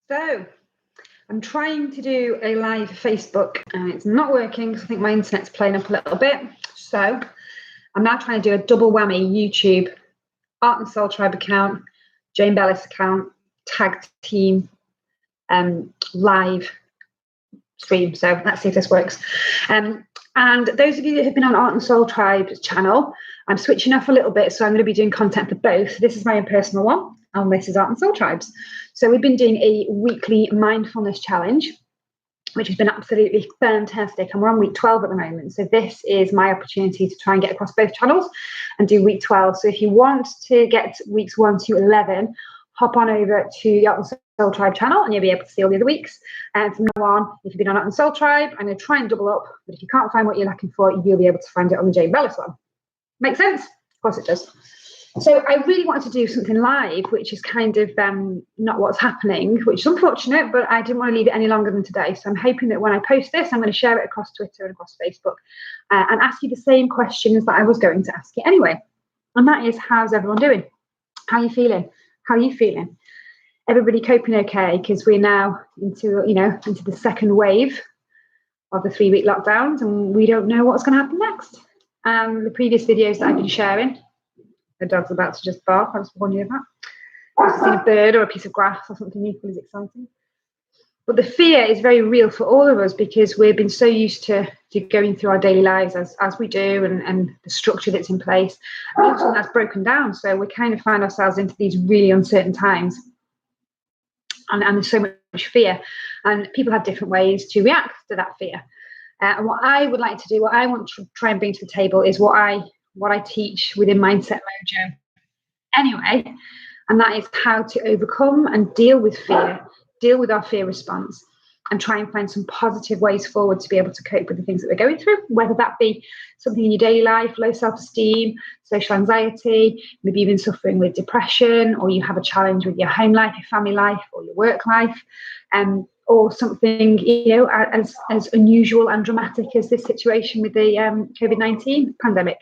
So I'm trying to do a live Facebook and it's not working because I think my internet's playing up a little bit. So I'm now trying to do a double whammy YouTube, Art and Soul Tribe account, Jane Bellis account, tag team, live stream. So let's see if this works. And those of you that have been on Art and Soul Tribe's channel, I'm switching off a little bit, so I'm going to be doing content for both. This is my own personal one, and this is Art and Soul Tribes. So we've been doing a weekly mindfulness challenge, which has been absolutely fantastic. And we're on week 12 at the moment. So this is my opportunity to try and get across both channels and do week 12. So if you want to get weeks 1 to 11, hop on over to the Art and Soul Tribe channel and you'll be able to see all the other weeks. And from now on, if you've been on Art and Soul Tribe, I'm going to try and double up. But if you can't find what you're looking for, you'll be able to find it on the Jane Bellis one. Make sense? Of course it does. So I really wanted to do something live, which is kind of not what's happening, which is unfortunate, but I didn't want to leave it any longer than today. So I'm hoping that when I post this, I'm going to share it across Twitter and across Facebook and ask you the same questions that I was going to ask you anyway. And that is, how's everyone doing? How are you feeling? How are you feeling? Everybody coping okay? Because we're now into the second wave of the 3-week lockdowns and we don't know what's going to happen next. The previous videos that I've been sharing, the dog's about to just bark, I was warning you of that. I've seen a bird or a piece of grass or something equally as exciting. But the fear is very real for all of us because we've been so used to going through our daily lives as we do and the structure that's in place. And also that's broken down. So we kind of find ourselves into these really uncertain times. And there's so much fear. And people have different ways to react to that fear. And what I would like to do, what I want to try and bring to the table is what I teach within Mindset Mojo anyway, and that is how to overcome and deal with fear, deal with our fear response, and try and find some positive ways forward to be able to cope with the things that we're going through, whether that be something in your daily life, low self-esteem, social anxiety, maybe even suffering with depression, or you have a challenge with your home life, your family life, or your work life, or something as unusual and dramatic as this situation with the COVID-19 pandemic.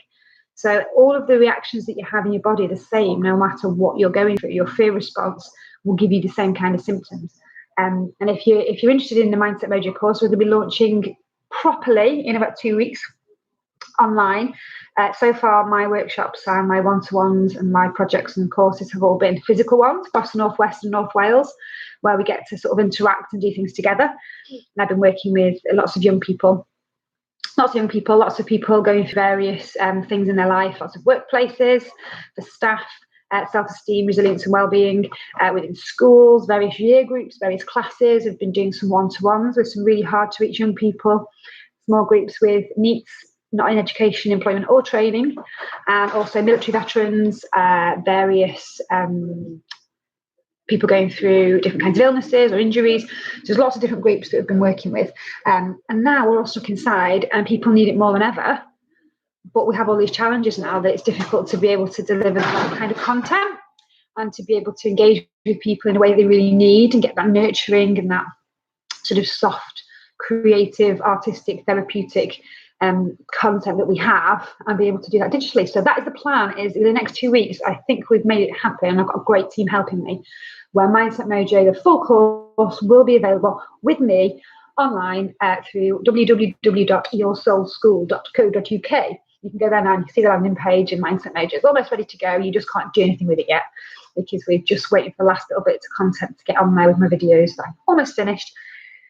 So all of the reactions that you have in your body are the same, no matter what you're going through. Your fear response will give you the same kind of symptoms. And if you're interested in the Mindset Mojo course, we're going to be launching properly in about 2 weeks online. So far, my workshops and my one-to-ones and my projects and courses have all been physical ones across the Northwest and North Wales, where we get to sort of interact and do things together. And I've been working with lots of people going through various things in their life, lots of workplaces, for staff, self-esteem, resilience and well-being, within schools, various year groups, various classes. We've been doing some one-to-ones with some really hard-to-reach young people, small groups with NEETs, not in education, employment or training, and also military veterans, various people going through different kinds of illnesses or injuries. There's lots of different groups that we've been working with. And now we're all stuck inside and people need it more than ever. But we have all these challenges now that it's difficult to be able to deliver that kind of content and to be able to engage with people in a way they really need and get that nurturing and that sort of soft, creative, artistic, therapeutic content that we have and be able to do that digitally. So that is the plan, is in the next 2 weeks, I think we've made it happen. I've got a great team helping me, where Mindset Mojo, the full course, will be available with me online through www.yoursoulschool.co.uk. You can go there now and you see the landing page, and Mindset Mojo is almost ready to go. You just can't do anything with it yet because we're just waiting for the last little bits of content to get on there with my videos that I'm almost finished.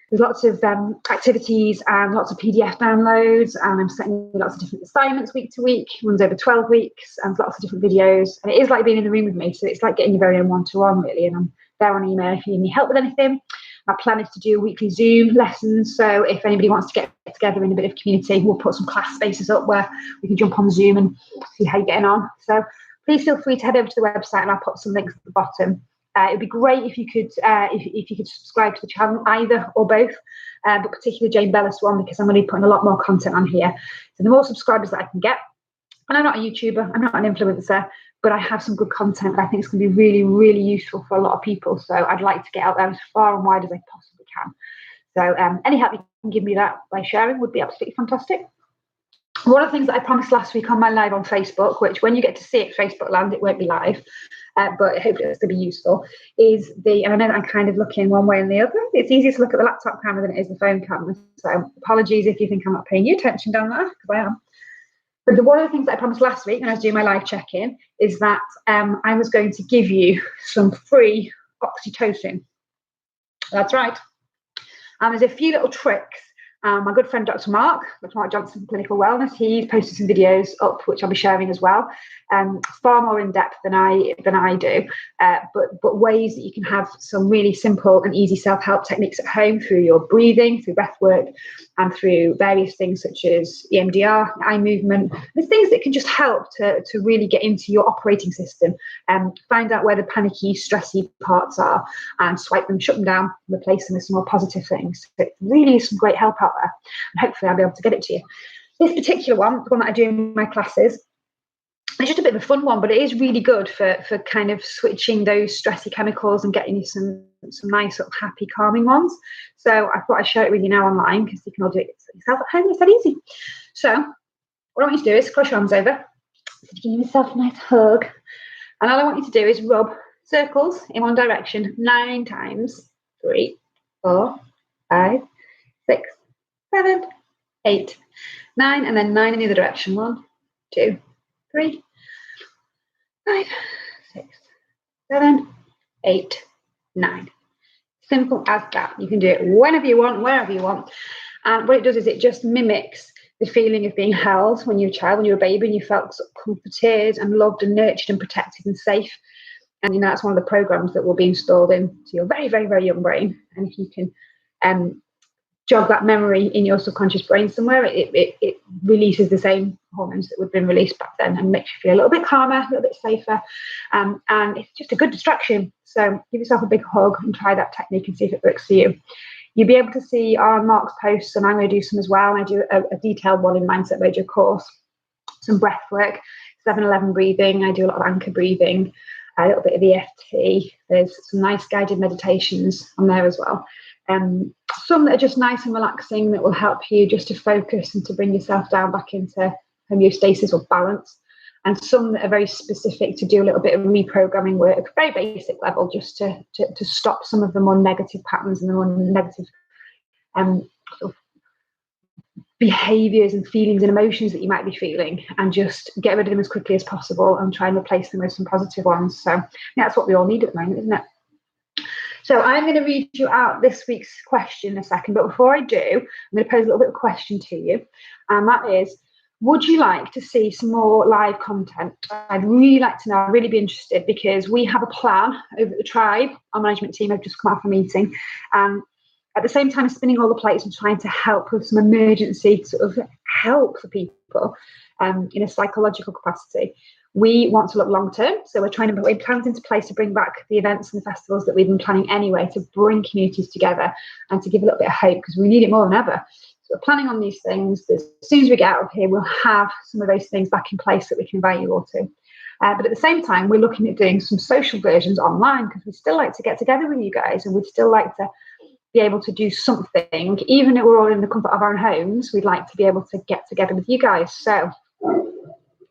There's lots of activities and lots of PDF downloads, and I'm setting lots of different assignments week to week, runs over 12 weeks, and lots of different videos. And it is like being in the room with me, so it's like getting your very own one-to-one, really. And I'm there on email if you need help with anything. My plan is to do weekly Zoom lessons, so if anybody wants to get together in a bit of community, we'll put some class spaces up where we can jump on Zoom and see how you're getting on. So please feel free to head over to the website, and I'll put some links at the bottom. It'd be great if you could if you could subscribe to the channel, either or both, but particularly Jane Bellis one, because I'm going to be putting a lot more content on here. So the more subscribers that I can get, and I'm not a YouTuber, I'm not an influencer, but I have some good content that I think is going to be really, really useful for a lot of people. So I'd like to get out there as far and wide as I possibly can. So any help you can give me that by sharing would be absolutely fantastic. one of the things that I promised last week on my live on Facebook, which when you get to see it, Facebook land, it won't be live, but hopefully it's going to be useful, is and I know that I'm kind of looking one way and the other. It's easier to look at the laptop camera than it is the phone camera. So apologies if you think I'm not paying you attention down there, because I am. But one of the things that I promised last week when I was doing my live check-in is that I was going to give you some free oxytocin. That's right. There's a few little tricks. My good friend Dr. Mark Johnson, Clinical Wellness, he's posted some videos up which I'll be sharing as well, far more in depth than I do, but ways that you can have some really simple and easy self-help techniques at home through your breathing, through breath work, and through various things such as EMDR, eye movement. There's things that can just help to really get into your operating system and find out where the panicky, stressy parts are and swipe them, shut them down, replace them with some more positive things. So it really is some great help out there, and hopefully I'll be able to get it to you. This particular one, the one that I do in my classes, it's just a bit of a fun one, but it is really good for kind of switching those stressy chemicals and getting you some nice sort of happy, calming ones. So I thought I'd share it with you now online, because you can all do it yourself at home. It's that easy. So what I want you to do is cross your arms over, give yourself a nice hug, and all I want you to do is rub circles in one direction 9 times. 3, 4, 5, 6, 7, 8, 9, and then 9 in the other direction. 1, 2, 3, 5, 6, 7, 8, 9. Simple as that. You can do it whenever you want, wherever you want. And what it does is it just mimics the feeling of being held when you're a child, when you're a baby, and you felt sort of comforted and loved and nurtured and protected and safe. And that's one of the programs that will be installed into your very, very, very young brain. And if you can jog that memory in your subconscious brain somewhere, it releases the same hormones that would have been released back then and makes you feel a little bit calmer, a little bit safer. And it's just a good distraction. So give yourself a big hug and try that technique and see if it works for you. You'll be able to see on Mark's posts, and I'm going to do some as well. And I do a detailed one in Mindset Mojo course, some breath work, 7-11 breathing. I do a lot of anchor breathing, a little bit of EFT. There's some nice guided meditations on there as well. Some that are just nice and relaxing that will help you just to focus and to bring yourself down back into homeostasis or balance, and some that are very specific to do a little bit of reprogramming work, very basic level, just to stop some of the more negative patterns and the more negative sort of behaviors and feelings and emotions that you might be feeling, and just get rid of them as quickly as possible and try and replace them with some positive ones. So that's what we all need at the moment, isn't it? So I'm going to read you out this week's question in a second, but before I do, I'm going to pose a little bit of a question to you, and that is, would you like to see some more live content? I'd really like to know, I'd really be interested, because we have a plan over at the tribe. Our management team have just come out of a meeting, and at the same time spinning all the plates and trying to help with some emergency sort of help for people in a psychological capacity. We want to look long term, so we're trying to put plans into place to bring back the events and the festivals that we've been planning anyway, to bring communities together and to give a little bit of hope, because we need it more than ever. So we're planning on these things. As soon as we get out of here, we'll have some of those things back in place that we can invite you all to. But at the same time, we're looking at doing some social versions online, because we still like to get together with you guys, and we'd still like to be able to do something, even if we're all in the comfort of our own homes. We'd like to be able to get together with you guys. So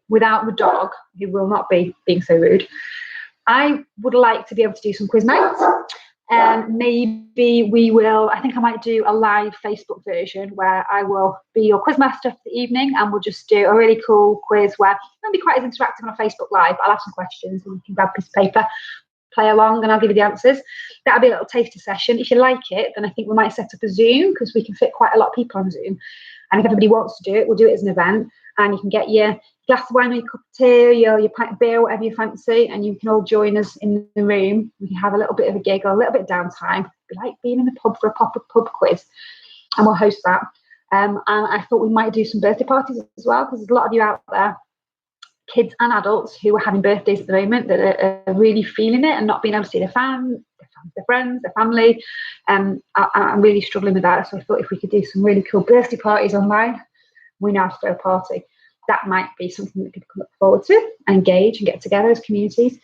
without the dog, who will not be being so rude, I would like to be able to do some quiz nights. And maybe we will, I think I might do a live Facebook version where I will be your quiz master for the evening, and we'll just do a really cool quiz where it won't be quite as interactive on a Facebook Live. I'll have some questions and you can grab a piece of paper, play along, and I'll give you the answers. That'll be a little taster session. If you like it, then I think we might set up a Zoom, because we can fit quite a lot of people on Zoom. And if everybody wants to do it, we'll do it as an event, and you can get your glass of wine or your cup of tea or your pint of beer, whatever you fancy, and you can all join us in the room. We can have a little bit of a giggle, a little bit of downtime. It'd be like being in the pub for a pub quiz, and we'll host that. And I thought we might do some birthday parties as well, because there's a lot of you out there, kids and adults, who are having birthdays at the moment that are really feeling it and not being able to see their friends, their family. I'm really struggling with that. So I thought if we could do some really cool birthday parties online, we now have to throw a party. That might be something that people can look forward to and engage and get together as communities.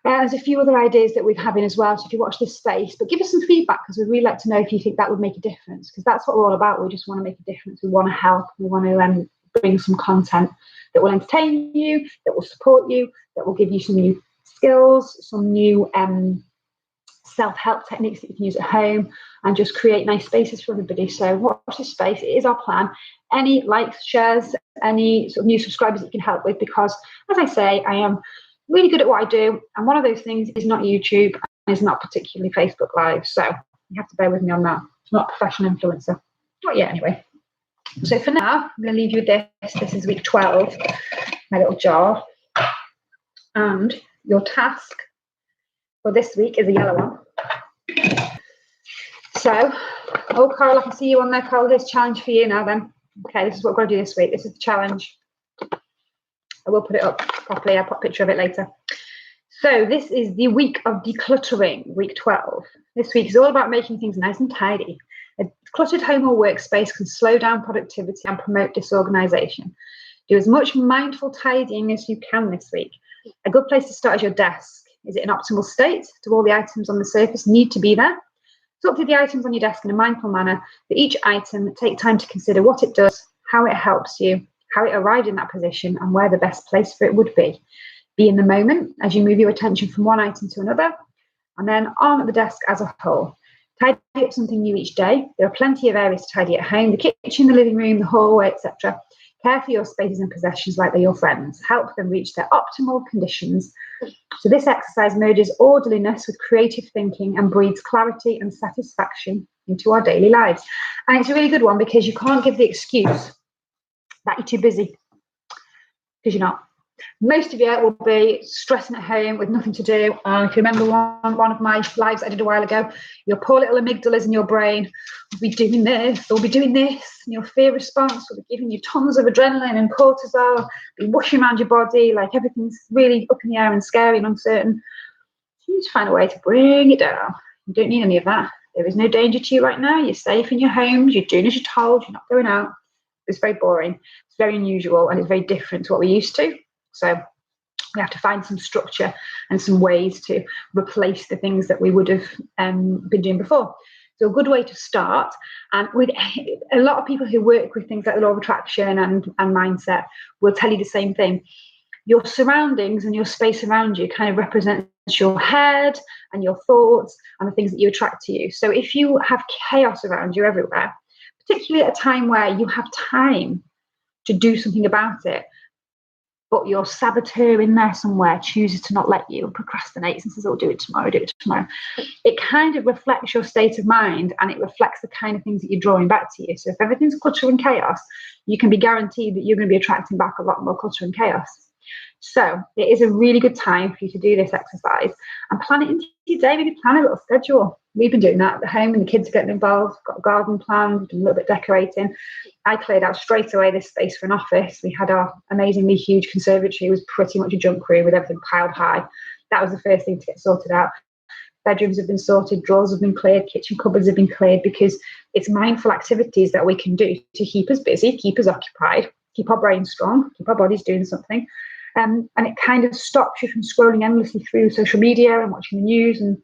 There's a few other ideas that we're having as well. So if you watch this space, but give us some feedback, because we'd really like to know if you think that would make a difference, because that's what we're all about. We just want to make a difference. We want to help. We want to bring some content that will entertain you, that will support you, that will give you some new skills, some new self-help techniques that you can use at home, and just create nice spaces for everybody. So watch this space. It is our plan. Any likes, shares, any sort of new subscribers that you can help with, because as I say, I am really good at what I do, and one of those things is not YouTube and is not particularly Facebook Live. So you have to bear with me on that. I'm not a professional influencer. Not yet, anyway. So for now, I'm going to leave you with this. This is week 12, my little jar. And your task for this week is a yellow one. So, oh, Carol, I can see you on there, Carol. Here's a challenge for you now then. Okay, this is what we're going to do this week. This is the challenge. I will put it up properly. I'll put a picture of it later. So this is the week of decluttering, week 12. This week is all about making things nice and tidy. A cluttered home or workspace can slow down productivity and promote disorganization. Do as much mindful tidying as you can this week. A good place to start is your desk. Is it in optimal state? Do all the items on the surface need to be there? Sort through the items on your desk in a mindful manner. For each item, take time to consider what it does, how it helps you, how it arrived in that position, and where the best place for it would be. Be in the moment as you move your attention from one item to another, and then on at the desk as a whole. Tidy up something new each day. There are plenty of areas to tidy at home, the kitchen, the living room, the hallway, etc. Care for your spaces and possessions like they're your friends. Help them reach their optimal conditions. So this exercise merges orderliness with creative thinking and breeds clarity and satisfaction into our daily lives. And it's a really good one because you can't give the excuse that you're too busy, because you're not. Most of you will be stressing at home with nothing to do. If you remember one of my lives I did a while ago, your poor little amygdalas in your brain will be doing this, they'll be doing this, and your fear response will be giving you tons of adrenaline and cortisol, be washing around your body, like everything's really up in the air and scary and uncertain. You need to find a way to bring it down. You don't need any of that. There is no danger to you right now. You're safe in your homes. You're doing as you're told. You're not going out. It's very boring. It's very unusual, and it's very different to what we're used to. So we have to find some structure and some ways to replace the things that we would have been doing before. So a good way to start, and with a lot of people who work with things like the law of attraction and mindset will tell you the same thing. Your surroundings and your space around you kind of represents your head and your thoughts and the things that you attract to you. So if you have chaos around you everywhere, particularly at a time where you have time to do something about it, but your saboteur in there somewhere chooses to not let you and procrastinates and says, "I'll do it tomorrow, it kind of reflects your state of mind, and it reflects the kind of things that you're drawing back to you. So if everything's clutter and chaos, you can be guaranteed that you're going to be attracting back a lot more clutter and chaos. So it is a really good time for you to do this exercise and plan it into your day. Maybe plan a little schedule. We've been doing that at home, and the kids are getting involved. Got a garden planned, a little bit decorating. I cleared out straight away this space for an office. We had our amazingly huge conservatory. It was pretty much a junk room with everything piled high. That was the first thing to get sorted out. Bedrooms have been sorted, drawers have been cleared, kitchen cupboards have been cleared, because it's mindful activities that we can do to keep us busy, keep us occupied, keep our brains strong, keep our bodies doing something. And it kind of stops you from scrolling endlessly through social media and watching the news and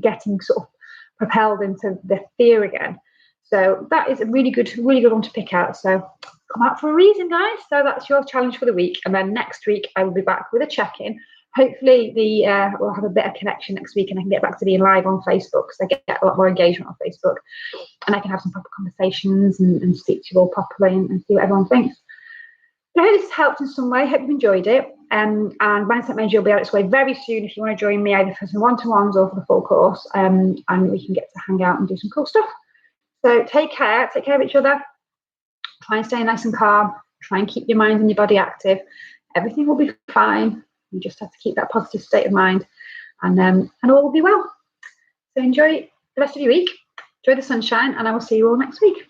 getting sort of propelled into the fear again. So that is a really good one to pick out. So come out for a reason, guys. So that's your challenge for the week. And then next week I will be back with a check-in. Hopefully we'll have a better connection next week, and I can get back to being live on Facebook, because I get a lot more engagement on Facebook, and I can have some proper conversations and speak to you all properly and see what everyone thinks. I hope this has helped in some way. Hope you've enjoyed it. And Mindset Mojo will be on its way very soon if you want to join me, either for some one-to-ones or for the full course. And we can get to hang out and do some cool stuff. So take care of each other. Try and stay nice and calm. Try and keep your mind and your body active. Everything will be fine. You just have to keep that positive state of mind, and all will be well. So enjoy the rest of your week. Enjoy the sunshine, and I will see you all next week.